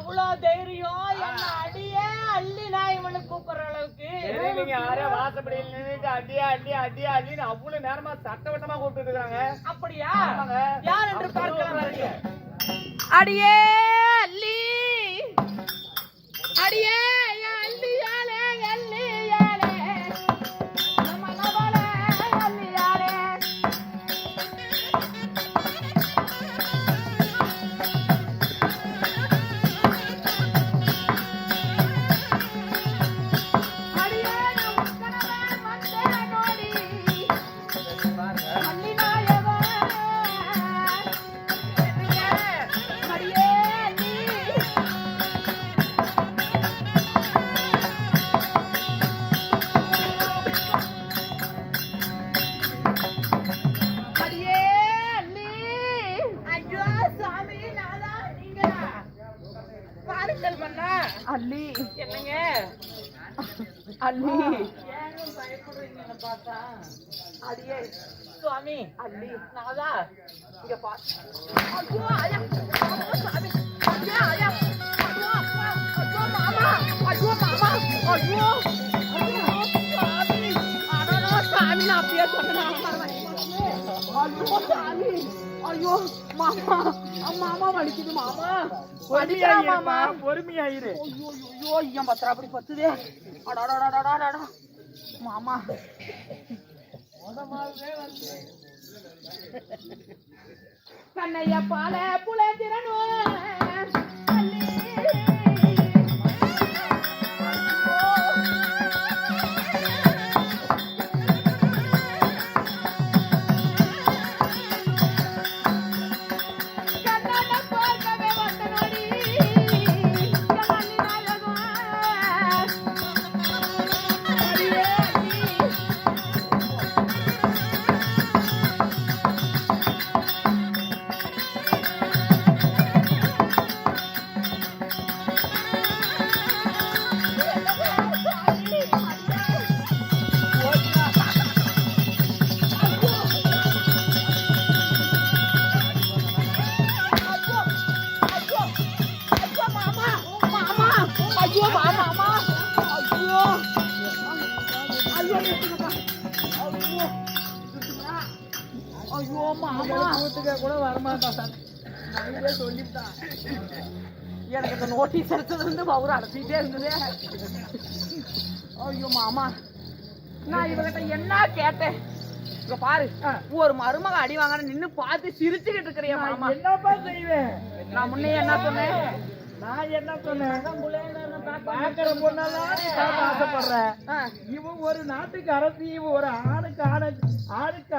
அவ்வளவு தைரியம் என்ன அடியே அள்ளி நாயமனு கூப்பிடுற அளவுக்கு நீங்க யாரே வாசப்படியில் நின்றுட்டு அடியா அடியா அடியா அடின்னு அவ்வளவு நேரமா சட்டவட்டமா கூப்பிட்டு இருக்காங்க. அப்படியா? யார் என்று பார்க்க அடியே அள்ளி அடியே அள்ளி யாலே அள்ளி யாலே நம்ம நவலே அள்ளி யாலே அள்ளி என்னங்க அள்ளி பயப்படுறீங்கன்னு பார்த்தா அடியே சுவாமி அள்ளி நாதா இங்க பாரு. ஐயோ ஐயா சாமி ஐயா ஐயா ஐயோ அப்பா ஐயோ மாமா ஐயோ மாமா ஐயோ சாமி அடடா சாமி நான் அப்படியே சொன்னேன். ஐயோ சாமி ஐயோ மாமா மாமா வலிக்குது மாமா பொறுமையாயிரு பொறுமையாயிரு. ஐயோ ஐயோ ஐயா பத்திரா அப்படி பத்துதே. அடாடாடாடாடா மாமா கண்ணைய பால புலந்திரனோ ஐயோ மாமா கூட வரமாட்டான் சொல்லிட்டான். எனக்கு இந்த நோட்டீஸ் எடுத்தது வந்து அவர் அடைச்சிட்டே இருந்ததே. ஐயோ மாமா நான் இவகிட்ட என்ன கேட்டேன்? இங்க பாரு ஒரு மருமக அடி வாங்க நின்னு பார்த்து சிரிச்சுக்கிட்டு இருக்கிறேன் மாமா. என்னப்பா செய்வேன்? நான் முன்னே என்ன சொன்னேன்? நான் என்ன சொன்னேன்? பாக்குற பொண்ணெல்லாம் நீ பார்க்க ஆசைப்படுற. இவன் ஒரு நாட்டுக்கு அரசு, இவன் ஒரு ஆணுக்கு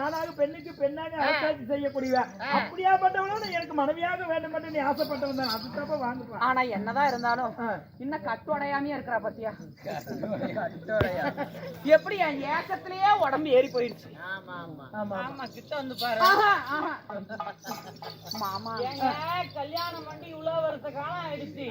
ஆணாக பெண்ணுக்கு பெண்ணாக அரசாட்சி செய்யக்கூடிய அப்படியாப்பட்டவனும் எனக்கு மனைவியாக வேண்டும் என்று நீ ஆசைப்பட்டவன் தான். அது தப்ப வாங்குப்பா. ஆனா என்னதான் இருந்தாலும் இன்னும் கட்டுடையாமையா இருக்கிறா பத்தியா? எப்படி என் ஏக்கத்திலேயே உடம்பு ஏறி போயிடுச்சு. ஆமா கிட்ட வந்து பாரு மாமா. கல்யாணம் பண்ணி இவ்வளவு வருஷ காலம் ஆயிடுச்சு.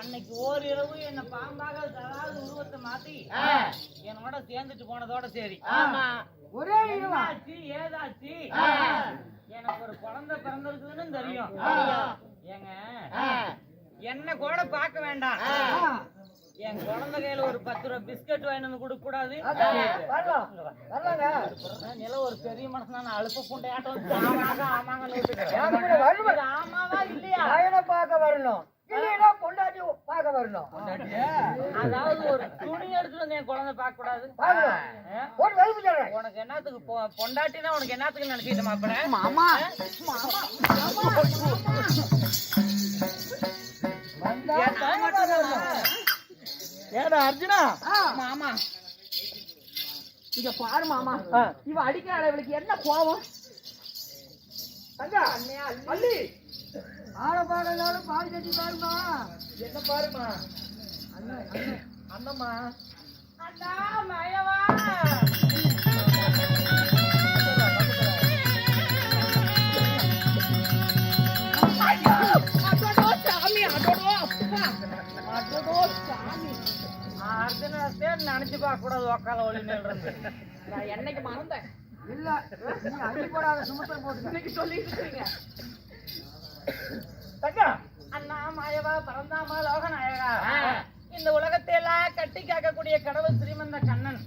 அன்னைக்கு ஓரிரவு என்ன பாம்பாக அதாவது உருவத்தை மாத்தி என்னோட சேர்ந்துட்டு போனதோட சரி. ஒரே ஆச்சு ஏதாச்சு எனக்கு ஒரு குழந்தை பிறந்திருக்குதுன்னு தெரியும். ஏங்க என்ன கூட பார்க்க வேண்டாம். என் குழந்தை கையில ஒரு 10 ரூபாய் பிஸ்கட் வாங்கி வந்து கொடுக்க கூடாது. நில ஒரு பெரிய மனசுனா அழுப்ப புண்டையாட்டம் ஆமாவா இல்லையா? பார்க்க வரணும், பொண்டாட்டி பார்க்க வரணும். அதாவது ஒரு துணி எடுத்துட்டு வந்து என் குழந்தை பார்க்க கூடாது. உனக்கு என்னத்துக்கு பொண்டாட்டினா உனக்கு என்னத்துக்கு நினைச்சிட்டு மாப்பிட? மாமா ஏடா அர்ஜுனா மாமா இங்க பாரு மாமா. இவ அடிக்கிற இவளுக்கு என்ன கோபம்? அள்ளி ஆளை பாருங்க, பாடி கட்டி பாருமா. என்ன பாருமா அண்ணம்மா அண்ணா மயவா நினைச்சு பார்க்க கூடாது. உக்கால ஒளி நின்று நான் என்னைக்கு மறந்தேன் இல்ல, அள்ளி போடாத சுமத்தம் போட்டு இன்னைக்கு சொல்லிட்டு இருக்கீங்க. தக்கா அண்ணா மாயவா பரந்தாமா லோகநாயகா இந்த உலகத்தை எல்லாம் கட்டி காக்கக்கூடிய கடவுள் ஸ்ரீமந்த கண்ணன்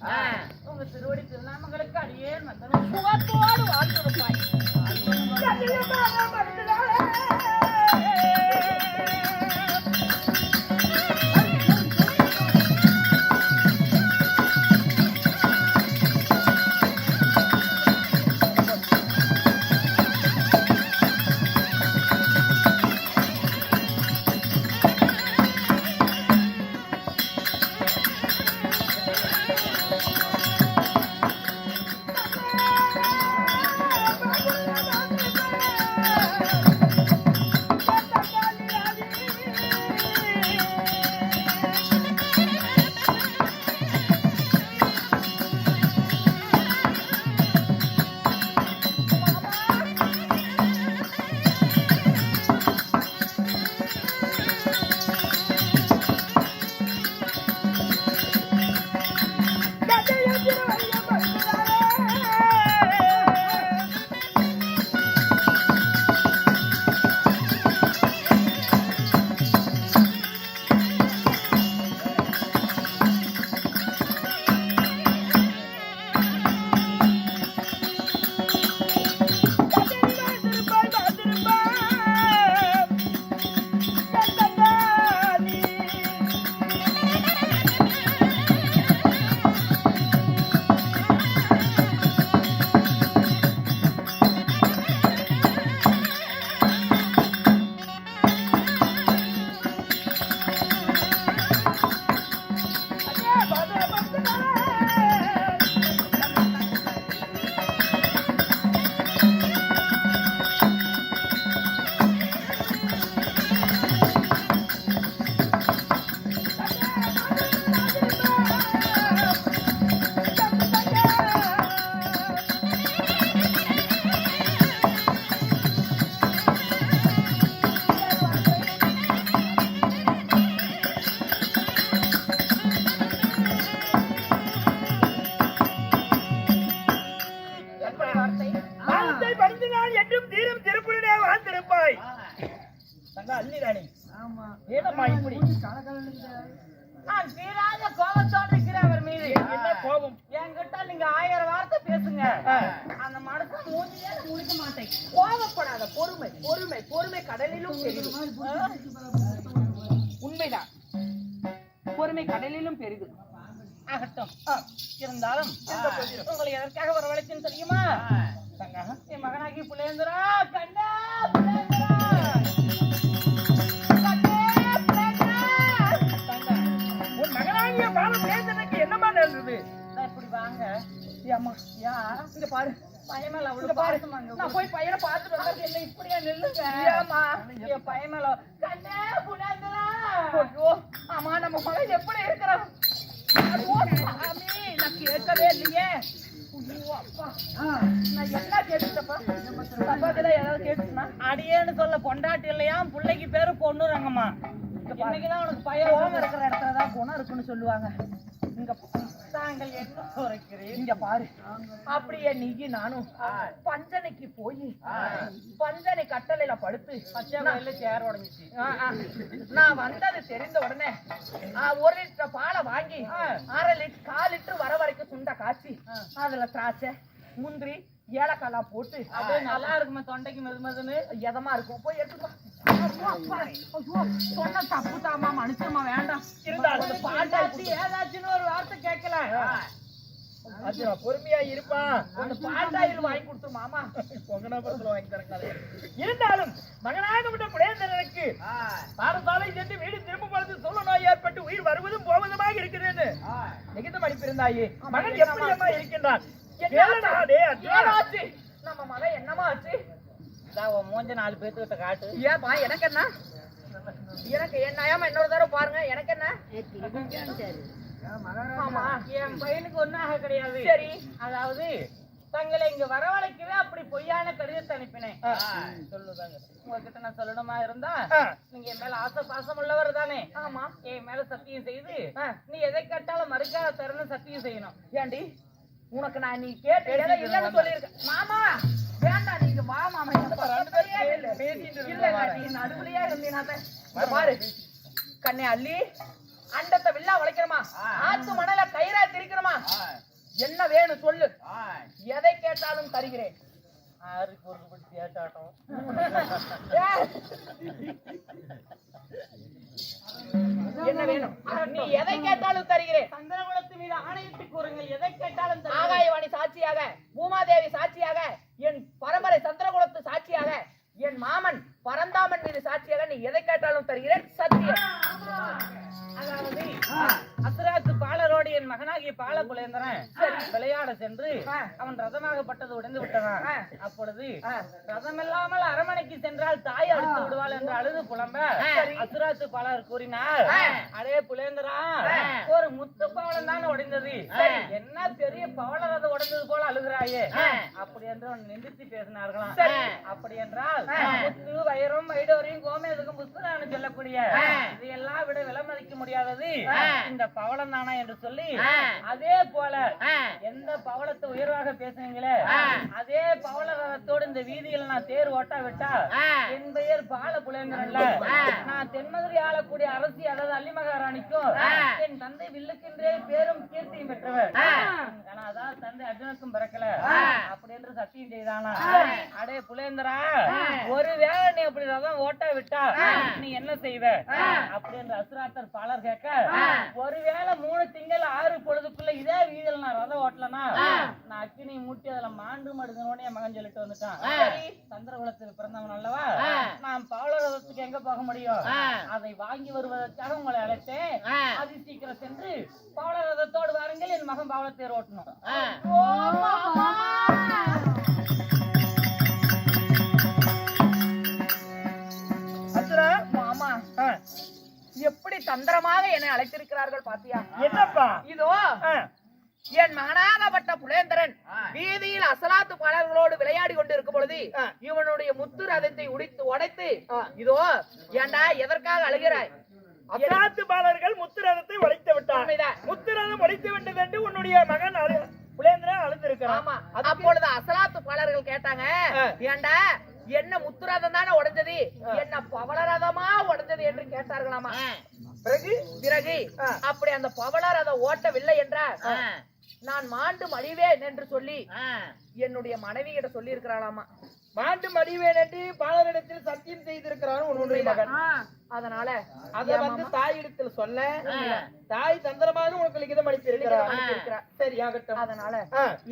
உங்க திருவடி திருநாமங்களுக்கு அடியே மத்தனும் சுகத்தோடு வாழ்ந்திருப்பாய். நான் தீராத கோபத்தோடு இருக்கிறேன் அவர் மீது. என்ன கோபம்? என்கிட்ட நீங்க 1000 வார்த்தை பேசுங்க, அந்த மனுஷன் மூஞ்சியே நான் முழிக்க மாட்டேன். கோபப்படாத. பொறுமை பொறுமை பொறுமை கடலிலும் பெரிது. உண்மைதான், பொறுமை கடலிலும் பெரிது. ஆகட்டும். இருந்தாலும் உங்களை எதற்காக வரவழைச்சேன்னு தெரியுமா? என் மகனாகி புலேந்திரா, கண்ணா புலேந்திரா, உன் மகனாகிய பாலபுலேந்திரனுக்கு என்னமா நடந்தது? இப்படி வாங்க. அம்மா யா இங்க பாரு, பையன் மேல அவ்வளவு பாசமாங்க. நான் போய் பையனை பார்த்துட்டு வந்தேன். என்ன இப்படியா நில்லுங்க? ஏமா என் பையன் மேல கண்ணா புலேந்திரா. ஐயோ ஆமா, நம்ம மகன் எப்படி இருக்கிறான்? ஐயோ சாமி, நான் கேட்கவே இல்லையே. ஐயோ அப்பா, நான் என்ன கேட்டுட்டப்பா? தப்பாத்துல ஏதாவது கேட்டுனா? அடியேன்னு சொல்ல பொண்டாட்டி இல்லையா, பிள்ளைக்கு பேரு பொண்ணு ரங்கம்மா. இன்னைக்குதான் உனக்கு பையன் கோவம் இருக்கிற இடத்துலதான் குணம் இருக்குன்னு சொல்லுவாங்க. இங்க தாங்கள் என்ன குறைக்கிறீங்க? இங்க பாரு, அப்படியே நீங்க நானும் பஞ்சனைக்கு போய் பஞ்சனை கட்டளையில படுத்து சேர் உடஞ்சிச்சு. நான் வந்தது தெரிந்த உடனே 1 லிட்டர் பாலை வாங்கி 1/2 லிட்டர் 1/4 லிட்டர் வர வரைக்கும் சுண்ட காய்ச்சி அதுல திராட்சை முந்திரி ஏலக்காய் போட்டு அது நல்லா இருக்குமா? தொண்டைக்கு மெதுமெதுன்னு எதமா இருக்கும். போய் எடுத்துக்கோ. சொன்ன தப்பு தாமா, மனுஷமா வேண்டாம். பாண்டாச்சு ஏதாச்சுன்னு ஒரு வார்த்தை கேட்கல. பொறுமையா இருப்பான். அந்த பாண்டாயில் வாங்கி கொடுத்து மாமா வாங்கி தரக்காது. இருந்தாலும் மகனாக விட்ட புலேந்திரனுக்கு பாரசாலை சென்று வீடு திரும்பும் பொழுது சொல்ல நோய் ஏற்பட்டு உயிர் வருவதும் போவதுமாக இருக்கிறது. மிகுந்த மடிப்பிருந்தாயே, மகன் எப்படியம்மா இருக்கின்றான்? நம்ம மகன் என்னமா ஆச்சு? மூஞ்ச 4 பேர்த்துக்கிட்ட காட்டு. ஏப்பா எனக்கு என்ன? எனக்கு என்ன? இன்னொரு தடவை பாருங்க. எனக்கு என்ன? ஆமா, என் பையனுக்கு ஒன்னும் ஆக கிடையாது. சரி, அதாவது தங்களை இங்க வரவழைக்கவே அப்படி பொய்யான கடிதத்தை அனுப்பினேன். சொல்லுதாங்க உங்ககிட்ட நான் சொல்லணுமா இருந்தா, நீங்க என் மேல ஆசை பாசம் உள்ளவர் தானே? ஆமா. என் மேல சத்தியம் செய்து நீ எதை கேட்டாலும் மறுக்காத தரணும் சத்தியம் செய்யணும். ஏண்டி உனக்கு நான் நீ கேட்டு இல்லன்னு சொல்லியிருக்கேன் மாமா. வேண்டாம், நீ இங்க வா மாமா இந்த பக்கத்துலயே இல்ல நீ நடுவுலயே இருந்தீனா பாரு கண்ணே அள்ளி அண்டத்தை வில்லா உழைக்கிறமா ஆத்து மணல கயிறா திரிக்கிறமா என்ன வேணும் சொல்லு எதை கேட்டாலும் தருகிறேன் ஆறுக்கு ஒரு படி கேட்டாட்டம் என்ன வேணும் நீ எதை கேட்டாலும் தருகிறேன் சந்திரகுலத்து மீது ஆணையிட்டு கூறுங்கள் எதை கேட்டாலும் ஆகாயவாணி சாட்சியாக பூமாதேவி சாட்சியாக என் பரம்பரை சந்திரகுலத்து சாட்சியாக என் மாமன் பரந்தாமன் மீது சாட்சியாக நீ எதை கேட்டாலும் தருகிறேன் சத்தியம் அதாவது அசுராத்து பாலரோடு என் மகனாகிய பால புலேந்திரன் விளையாட சென்று அவன் ரதமாகப்பட்டது உடைந்து விட்டனான். அப்பொழுது ரதம் இல்லாமல் அரமனைக்கு சென்றால் தாய் அடித்து விடுவாள் என்று அழுது புலம்ப அசுராத்து பாலர் கூறினார், அடே புலேந்திரா, ஒரு முத்து பவளம் தான் உடைந்தது, என்ன பெரிய பவள ரதம் உடைந்தது போல அழுகிறாயே அப்படி என்று அவன் நிந்தித்து பேசினார்களாம். அப்படி என்றால் முத்து வைரம் வைடோரியம் கோமேதகம் புஷ்பரான்னு சொல்லக்கூடிய இதையெல்லாம் விட விலை மதிக்க முடியாதது இந்த பவளம் தானா என்று சொல்லி, அதே போல எந்த பவளத்தை உயர்வாக பேசுனீங்களே அதே பவள ரதத்தோடு இந்த வீதியில் நான் தேர் ஓட்டா விட்டா என் பெயர் பால புலேந்திரன்ல, நான் தென்மதுரை ஆளக்கூடிய அரசி அதாவது அல்லி மகாராணிக்கும் என் தந்தை வில்லுக்கின்றே பேரும் கீர்த்தியும் பெற்றவர், ஆனா அதாவது தந்தை அர்ஜுனுக்கும் பிறக்கல அப்படி என்று சத்தியம் செய்தானா. அடே புலேந்திரா, ஒருவேளை நீ அப்படி ரதம் ஓட்டா விட்டா நீ என்ன செய்வ அப்படி என்று அசுராத்தர் பாலர் கேட்க, ஒருவேளை 3 திங்கள் 6 பொழுதுக்குள்ள இதே வீதியில் நான் ரதம் ஓட்டலனா நான் அக்கினி மூட்டி அதுல மாண்டு மடுங்கன்னு என் மகன் சொல்லிட்டு வந்துட்டான். சந்திரகுலத்தில் பிறந்தவன் அல்லவா, நான் பவள ரதத்துக்கு எங்க போக முடியும், அதை வாங்கி வருவதற்காக உங்களை அழைத்தேன். அதி சீக்கிரம் சென்று பவள ரதத்தோடு வாருங்கள், என் மகன் பவளத்தேர் ஓட்டணும். மாமா எப்படி தந்திரமாக என்னை அழைத்திருக்கிறார்கள் பாத்தியா? என்னப்பா இதோ என் மகனாகப்பட்ட புலேந்திரன் வீதியில் அசலாத்து பாடல்களோடு விளையாடி கொண்டு இருக்கும் பொழுது இவனுடைய முத்து ரதத்தை உடைத்து இதோ ஏண்டா எதற்காக அழுகிறாய்? அசலாத்து பாடல்கள் முத்து ரதத்தை உடைத்து விட்டான். முத்து ரதம் உடைத்து விட்டது என்று உன்னுடைய மகன் புலேந்திரன் அழுத்திருக்கிறான். ஆமா, அப்பொழுது அசலாத்து பாடல்கள் கேட்டாங்க, ஏண்டா என்ன முத்துரதம் தானே உடைஞ்சது, என்ன பவளரதமா உடைஞ்சது என்று கேட்டார்களாமா. பிறகு அப்படி அந்த பவளரதம் ஓட்டவில்லை என்றார் நான் மாண்டு மடிவேன் என்று சொல்லி என்னுடைய மனைவி கிட்ட சொல்லி இருக்கிறாளாமா. மாண்டு மடிவேன் என்று பாலரிடத்தில் சத்தியம் செய்திருக்கிறான் உன்னுடைய மகன். அதனால அத வந்து தாயிடத்தில் சொல்ல தாய் தந்திரமாக உனக்கு லிகிதம் அளித்திருக்கிறார். சரி ஆகட்டும். அதனால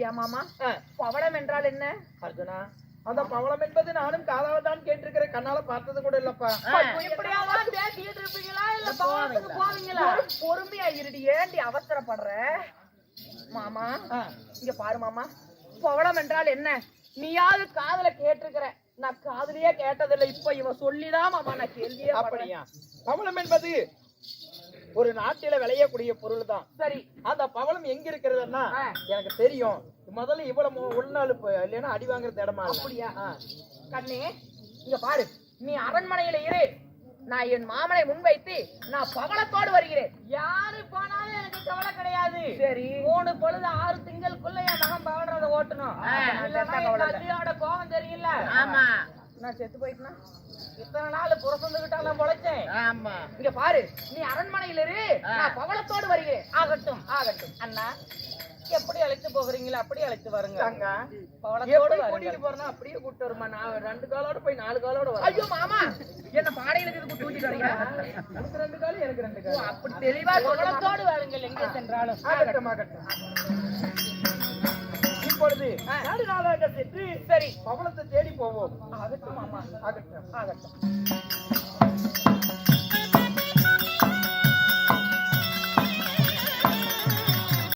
ஏமாமா பவளம் என்றால் என்ன? அர்ஜுனா, அந்த பவளம் என்பது நானும் காதால தான் கேட்டிருக்கிறேன், கண்ணால பார்த்தது கூட இல்லப்பா. பொறுமையா இருடி, ஏண்டி அவசரப்படுற மாமா? இங்க பாரு மாமா, பவளம் என்றால் என்ன நீயாவது காதுல கேட்டிருக்கிற, நான் காதுலயே கேட்டதில்லை. இப்ப இவன் சொல்லிதான் மாமா நான் கேள்வியே. அப்படியா? பவளம் என்பது ஒரு நாட்டில விளையக்கூடிய பொருள் தான். சரி, அந்த பவளம் எங்க இருக்கிறதுன்னா எனக்கு தெரியும். முதல்ல இவ்வளவு உள்நாள் இல்லைன்னா அடி வாங்குறது இடமா? அப்படியா? கண்ணே இங்க பாரு, நீ அரண்மனையில இரு, நான் என் மாமனை முன்வைத்து நான் பவளத்தோடு வருகிறேன். யாரு போனாலும் எனக்கு கவலை கிடையாது. சரி, 3 பொழுது 6 திங்களுக்குள்ள என் மகன் பவளரத ஓட்டணும். இல்லையோட கோபம் தெரியல. ஆமா, நான் செத்து போயிட்டேன்னா இத்தனை நாள் புறசந்துகிட்டாலும் பொழைச்சேன். ஆமா, இங்க பாரு, நீ அரண்மனையில இரு, நான் பவளத்தோடு வருகிறேன். ஆகட்டும் ஆகட்டும். அண்ணா, எப்படி அழைத்து போகிறீங்களா அப்படி அழைத்து வருங்க. பவளத்தோடு கூட்டிட்டு போறேன்னா அப்படியே கூட்டு வருமா? நான் 2 காலோட போய் 4 காலோட வரேன். ஐயோ மாமா, என்ன பாடையில இருக்கு தூக்கிட்டு வரீங்க? 2 கால் எனக்கு 2 கால். அப்படி தெளிவா பவளத்தோடு வாருங்கள் எங்கே சென்றாலும். ஆகட்டும் ஆகட்டும். இப்பொழுது நாளாக சென்று சரி பவளத்தை தேடி போவோம். ஆகட்டும் மாமா, ஆகட்டும் ஆகட்டும்.